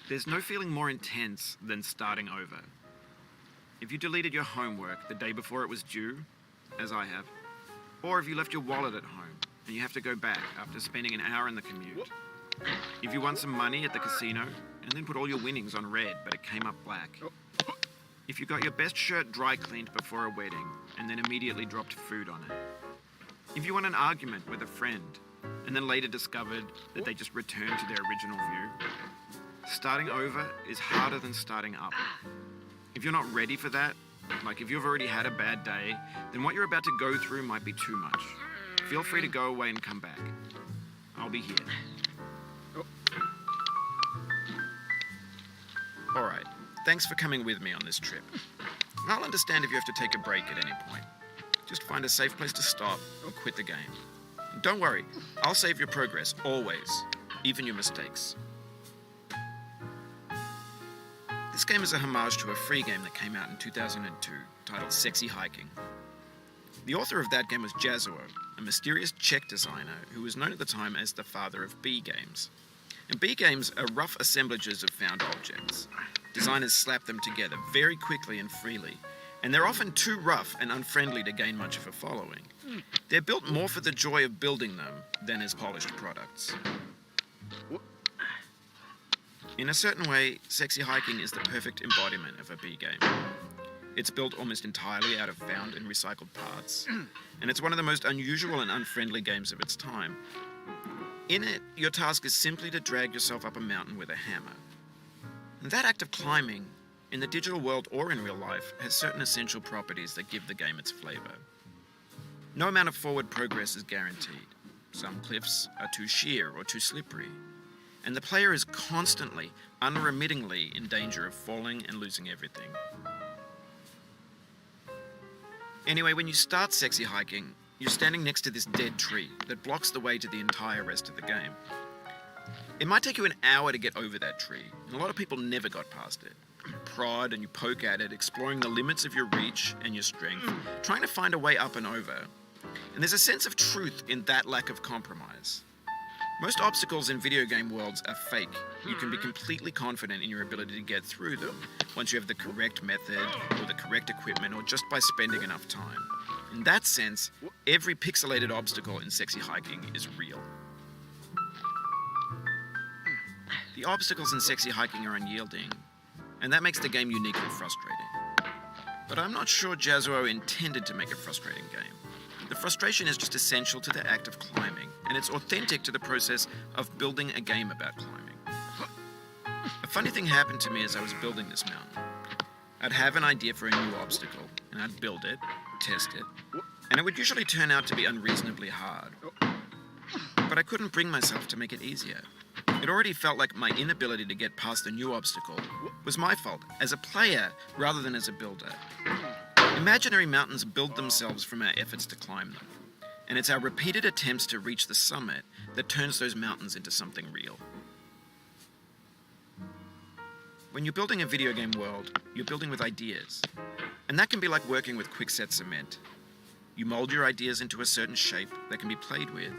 There's no feeling more intense than starting over. If you deleted your homework the day before it was due, as I have, or if you left your wallet at home and you have to go back after spending an hour in the commute. If you won some money at the casino and then put all your winnings on red but it came up black. If you got your best shirt dry cleaned before a wedding and then immediately dropped food on it. If you won an argument with a friend and then later discovered that they just returned to their original view. Starting over is harder than starting up. If you're not ready for that, like if you've already had a bad day, then what you're about to go through might be too much. Feel free to go away and come back. I'll be here. Alright, thanks for coming with me on this trip. I'll understand if you have to take a break at any point. Just find a safe place to stop or quit the game. And don't worry, I'll save your progress, always, even your mistakes. This game is a homage to a free game that came out in 2002, titled Sexy Hiking. The author of that game was Jazuo, a mysterious Czech designer who was known at the time as the father of B games. And B games are rough assemblages of found objects. Designers slap them together very quickly and freely, and they're often too rough and unfriendly to gain much of a following. They're built more for the joy of building them than as polished products. In a certain way, Sexy Hiking is the perfect embodiment of a B game. It's built almost entirely out of found and recycled parts, and it's one of the most unusual and unfriendly games of its time. In it, your task is simply to drag yourself up a mountain with a hammer. And that act of climbing, in the digital world or in real life, has certain essential properties that give the game its flavor. No amount of forward progress is guaranteed. Some cliffs are too sheer or too slippery, and the player is constantly, unremittingly in danger of falling and losing everything. Anyway, when you start Sexy Hiking, you're standing next to this dead tree that blocks the way to the entire rest of the game. It might take you an hour to get over that tree, and a lot of people never got past it. You prod and you poke at it, exploring the limits of your reach and your strength, trying to find a way up and over. And there's a sense of truth in that lack of compromise. Most obstacles in video game worlds are fake. You can be completely confident in your ability to get through them once you have the correct method or the correct equipment or just by spending enough time. In that sense, every pixelated obstacle in Sexy Hiking is real. The obstacles in Sexy Hiking are unyielding, and that makes the game uniquely frustrating. But I'm not sure Jazuo intended to make a frustrating game. The frustration is just essential to the act of climbing, and it's authentic to the process of building a game about climbing. A funny thing happened to me as I was building this mountain. I'd have an idea for a new obstacle, and I'd build it, test it, and it would usually turn out to be unreasonably hard. But I couldn't bring myself to make it easier. It already felt like my inability to get past a new obstacle was my fault, as a player rather than as a builder. Imaginary mountains build themselves from our efforts to climb them, and it's our repeated attempts to reach the summit that turns those mountains into something real. When you're building a video game world, you're building with ideas, and that can be like working with quickset cement. You mold your ideas into a certain shape that can be played with,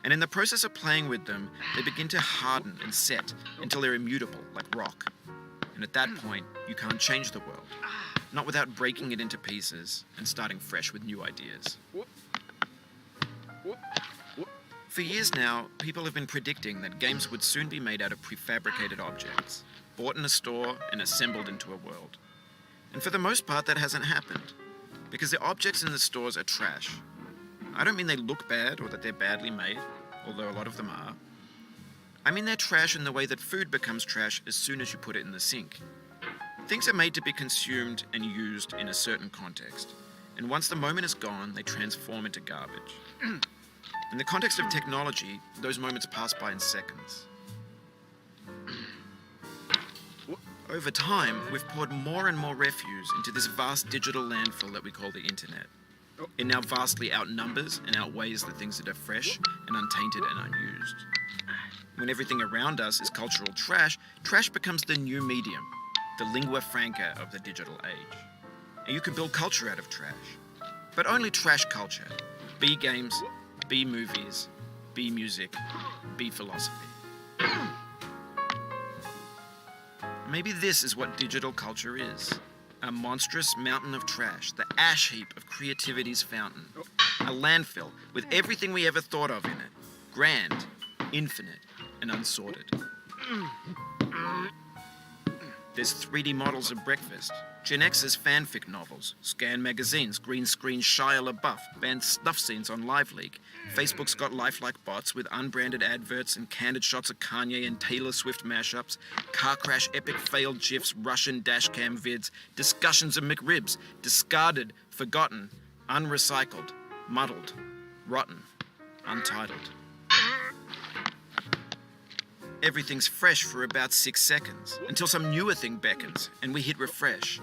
and in the process of playing with them, they begin to harden and set until they're immutable, like rock. And at that point, you can't change the world. Not without breaking it into pieces and starting fresh with new ideas. For years now, people have been predicting that games would soon be made out of prefabricated objects, bought in a store and assembled into a world. And for the most part, that hasn't happened, because the objects in the stores are trash. I don't mean they look bad or that they're badly made, although a lot of them are. I mean they're trash in the way that food becomes trash as soon as you put it in the sink. Things are made to be consumed and used in a certain context, and once the moment is gone, they transform into garbage. In the context of technology, those moments pass by in seconds. Over time, we've poured more and more refuse into this vast digital landfill that we call the internet. It now vastly outnumbers and outweighs the things that are fresh and untainted and unused. When everything around us is cultural trash, trash becomes the new medium, the lingua franca of the digital age. And you can build culture out of trash, but only trash culture. B games, B movies, B music, B philosophy. Maybe this is what digital culture is. A monstrous mountain of trash, the ash heap of creativity's fountain. A landfill with everything we ever thought of in it. Grand, infinite, and unsorted. There's 3D models of breakfast, Gen X's fanfic novels, scan magazines, green screen Shia LaBeouf, banned snuff scenes on Live Leak. Facebook's got lifelike bots with unbranded adverts and candid shots of Kanye and Taylor Swift mashups, car crash epic failed GIFs, Russian dashcam vids, discussions of McRibs, discarded, forgotten, unrecycled, muddled, rotten, untitled. Everything's fresh for about 6 seconds, until some newer thing beckons, and we hit refresh.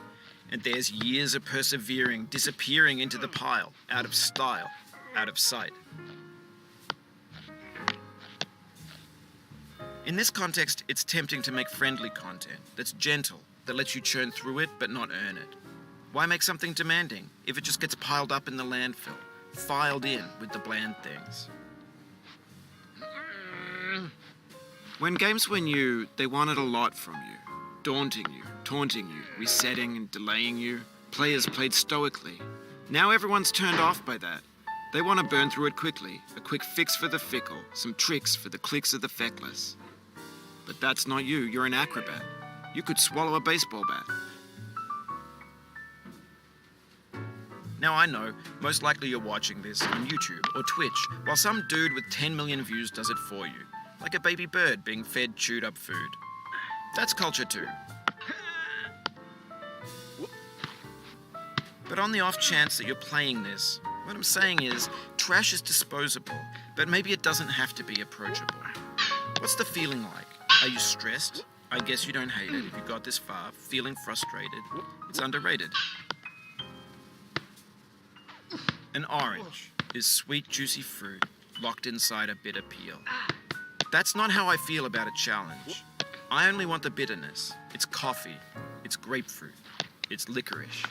And there's years of persevering, disappearing into the pile, out of style, out of sight. In this context, it's tempting to make friendly content that's gentle, that lets you churn through it but not earn it. Why make something demanding if it just gets piled up in the landfill, filed in with the bland things? When games were new, they wanted a lot from you. Daunting you, taunting you, resetting and delaying you. Players played stoically. Now everyone's turned off by that. They want to burn through it quickly. A quick fix for the fickle. Some tricks for the clicks of the feckless. But that's not you. You're an acrobat. You could swallow a baseball bat. Now I know, most likely you're watching this on YouTube or Twitch, while some dude with 10 million views does it for you. Like a baby bird being fed chewed up food. That's culture too. But on the off chance that you're playing this, what I'm saying is, trash is disposable, but maybe it doesn't have to be approachable. What's the feeling like? Are you stressed? I guess you don't hate it if you got this far. Feeling frustrated? It's underrated. An orange is sweet, juicy fruit locked inside a bitter peel. That's not how I feel about a challenge. I only want the bitterness. It's coffee. It's grapefruit. It's licorice.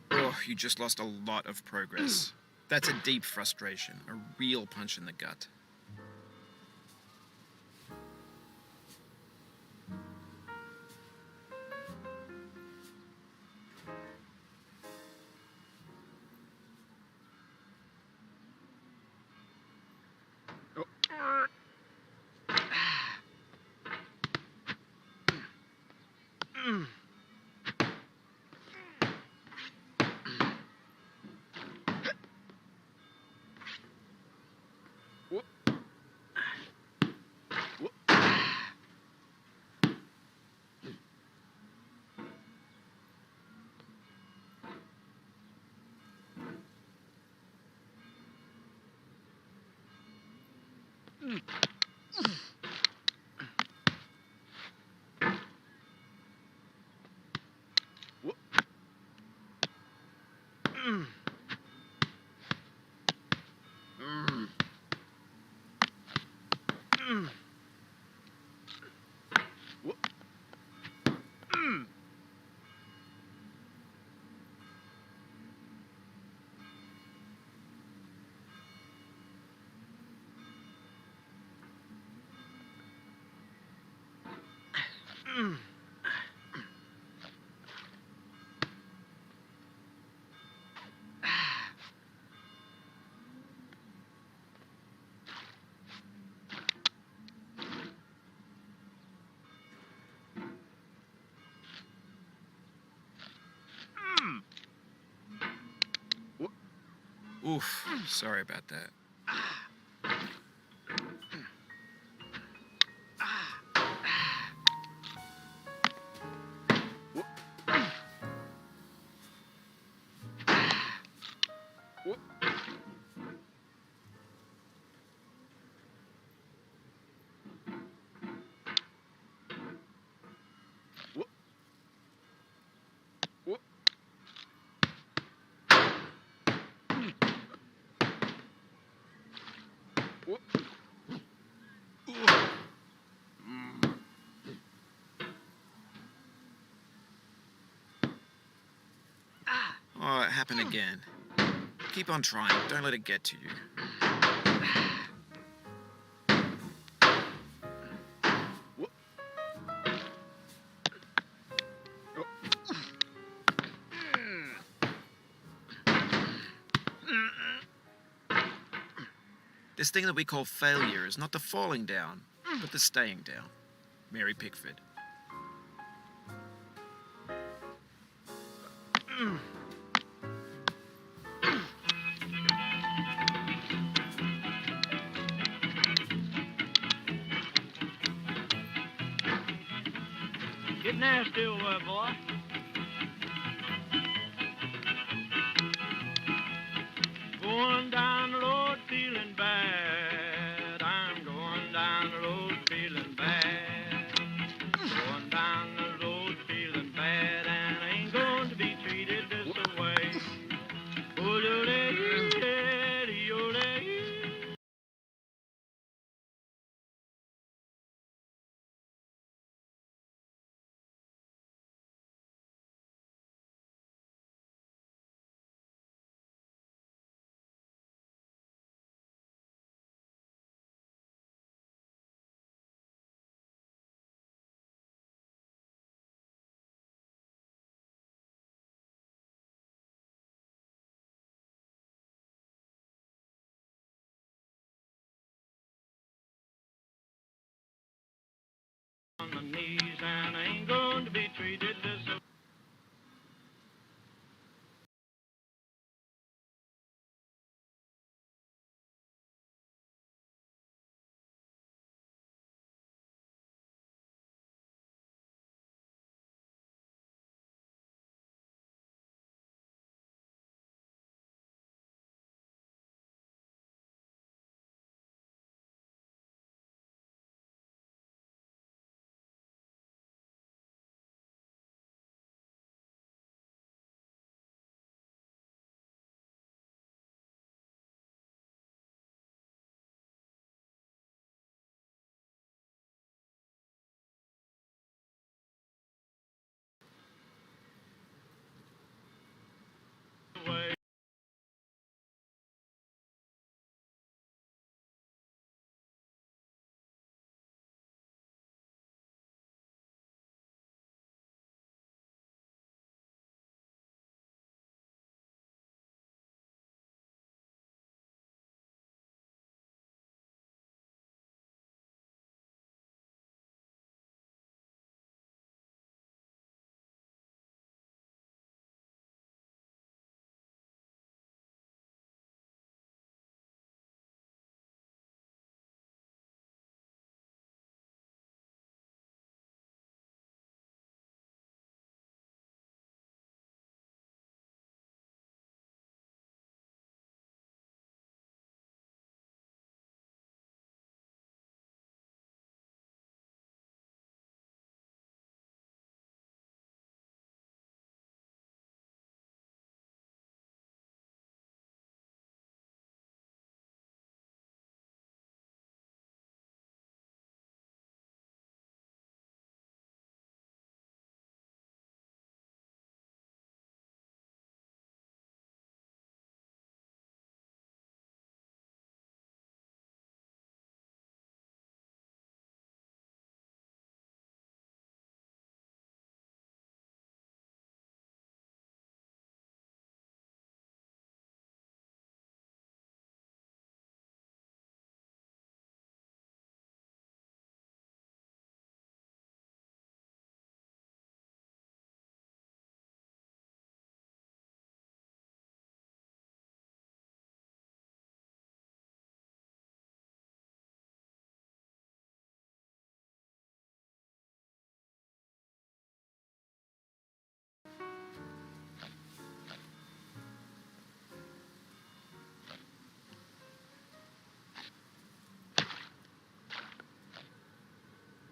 Oh, you just lost a lot of progress. That's a deep frustration, a real punch in the gut. Oof, sorry about that. Oh, it happened again. Keep on trying. Don't let it get to you. This thing that we call failure is not the falling down, but the staying down. Mary Pickford. Get nasty over there, boy. Going down the road feeling bad. I'm going down the road feeling bad. Going down the road feeling bad, and I ain't going to be treated this way. Oh,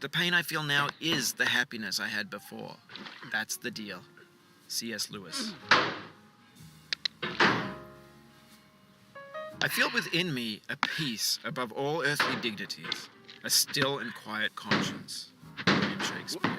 The pain I feel now is the happiness I had before. That's the deal. C.S. Lewis. I feel within me a peace above all earthly dignities, a still and quiet conscience. William Shakespeare.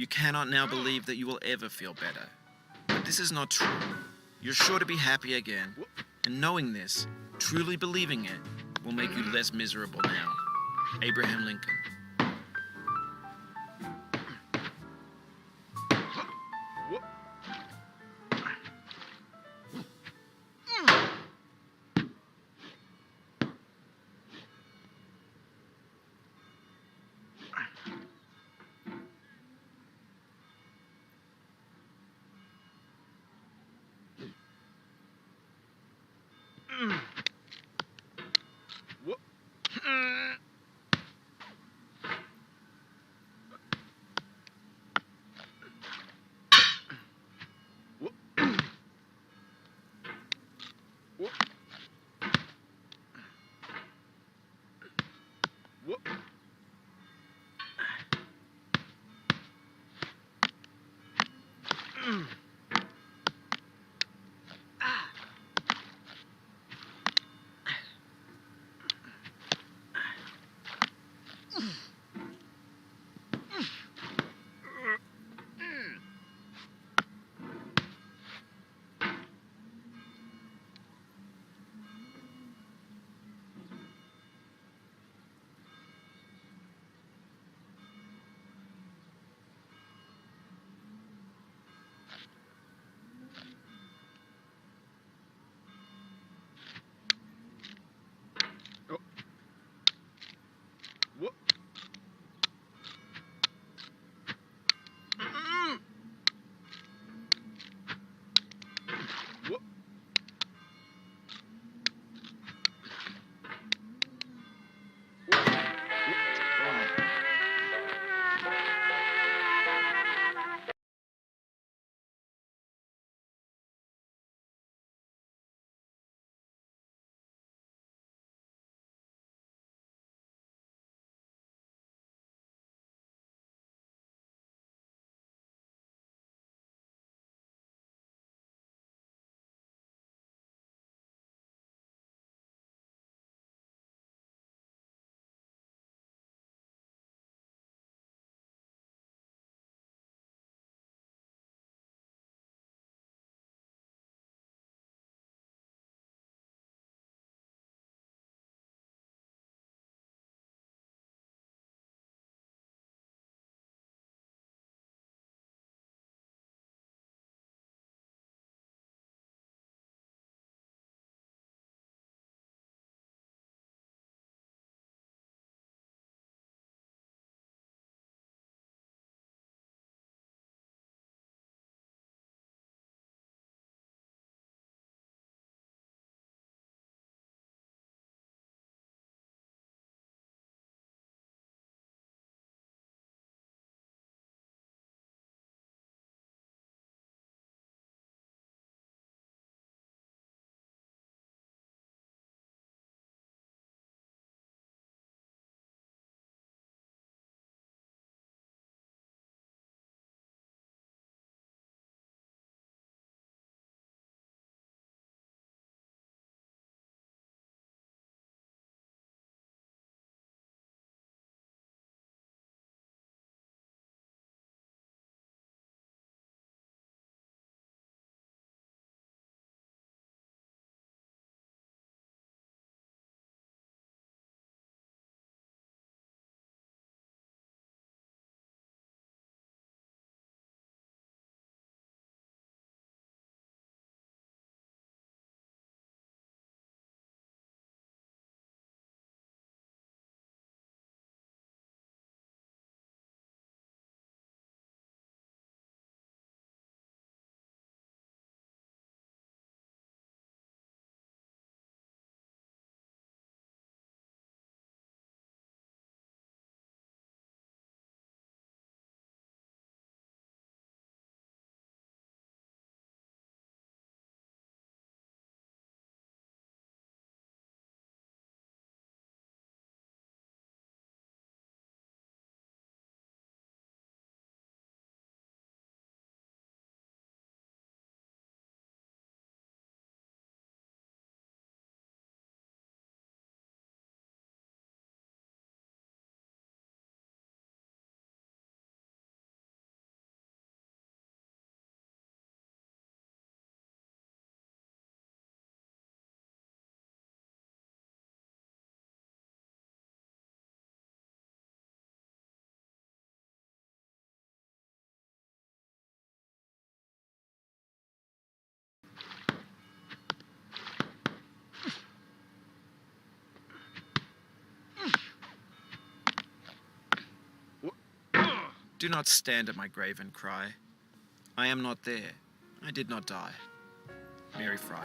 You cannot now believe that you will ever feel better. But this is not true. You're sure to be happy again. And knowing this, truly believing it, will make you less miserable now. Abraham Lincoln. Do not stand at my grave and cry. I am not there. I did not die. Mary Fry.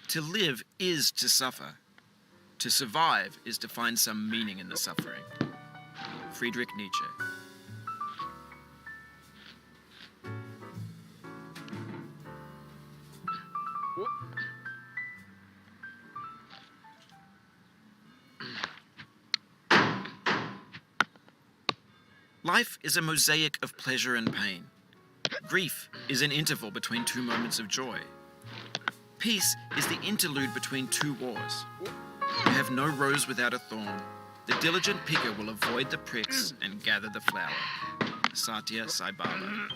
To live is to suffer. To survive is to find some meaning in the suffering. Friedrich Nietzsche. Life is a mosaic of pleasure and pain. Grief is an interval between two moments of joy. Peace is the interlude between two wars. You have no rose without a thorn. The diligent picker will avoid the pricks and gather the flower. Satya Sai Baba.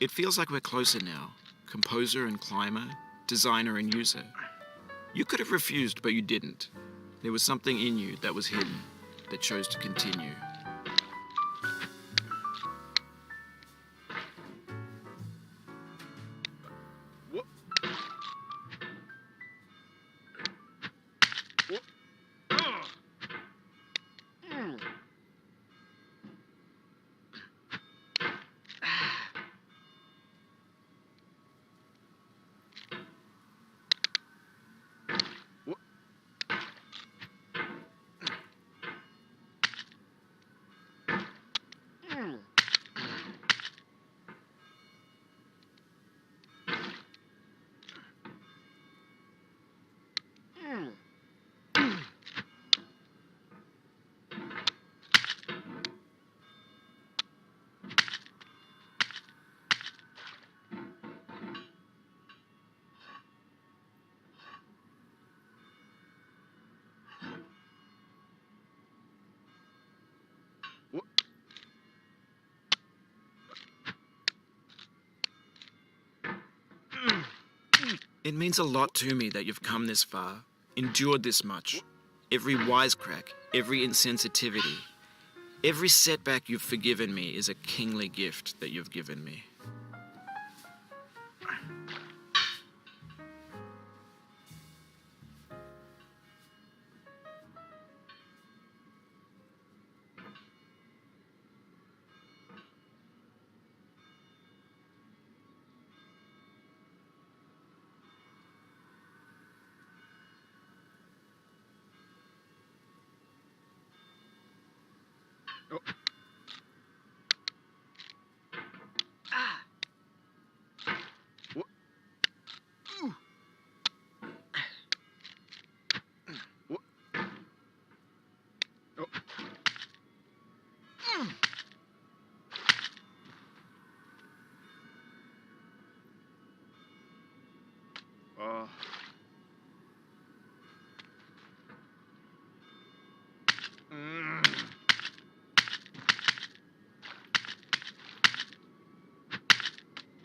It feels like we're closer now, composer and climber, designer and user. You could have refused, but you didn't. There was something in you that was hidden, that chose to continue. It means a lot to me that you've come this far, endured this much. Every wisecrack, every insensitivity, every setback you've forgiven me is a kingly gift that you've given me.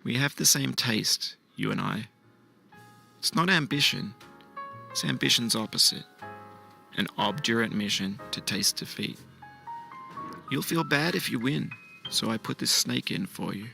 We have the same taste, you and I. It's not ambition, it's ambition's opposite. An obdurate mission to taste defeat. You'll feel bad if you win, so I put this snake in for you.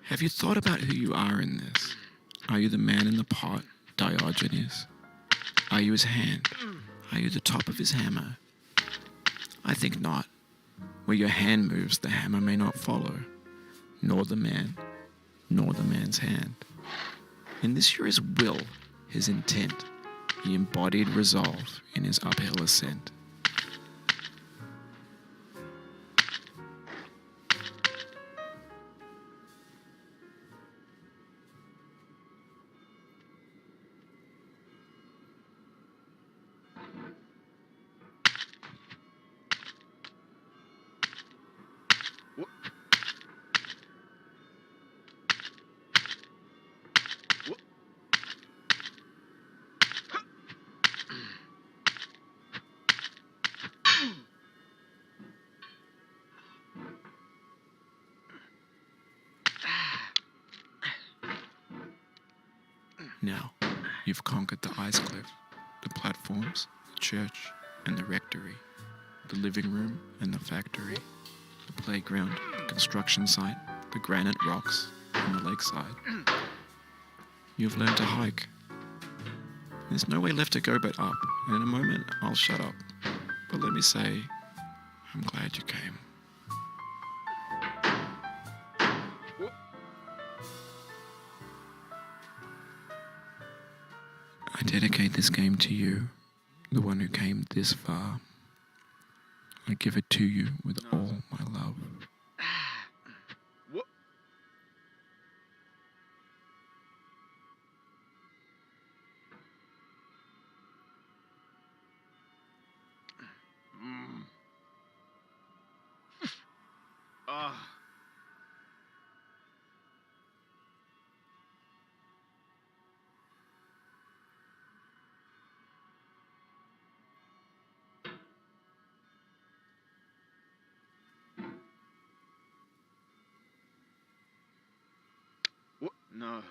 Have you thought about who you are in this? Are you the man in the pot, Diogenes? Are you his hand? Are you the top of his hammer? I think not. Where your hand moves, the hammer may not follow, nor the man, nor the man's hand. In this you're his will, his intent, the embodied resolve in his uphill ascent. Now, you've conquered the ice cliff, the platforms, the church, and the rectory, the living room and the factory, the playground, the construction site, the granite rocks, and the lakeside. You've learned to hike. There's no way left to go but up, and in a moment I'll shut up. But let me say, I'm glad you came. I dedicate this game to you, the one who came this far. I give it to you with all my love. What? Ah. What? No.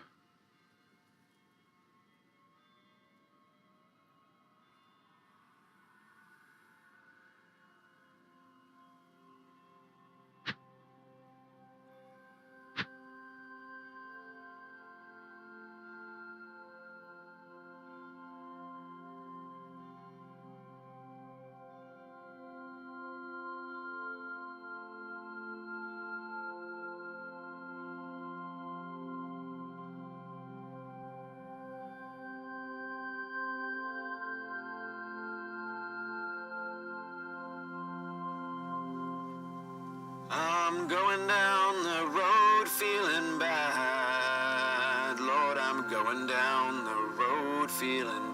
I'm going down the road feeling bad. Lord, I'm going down the road feeling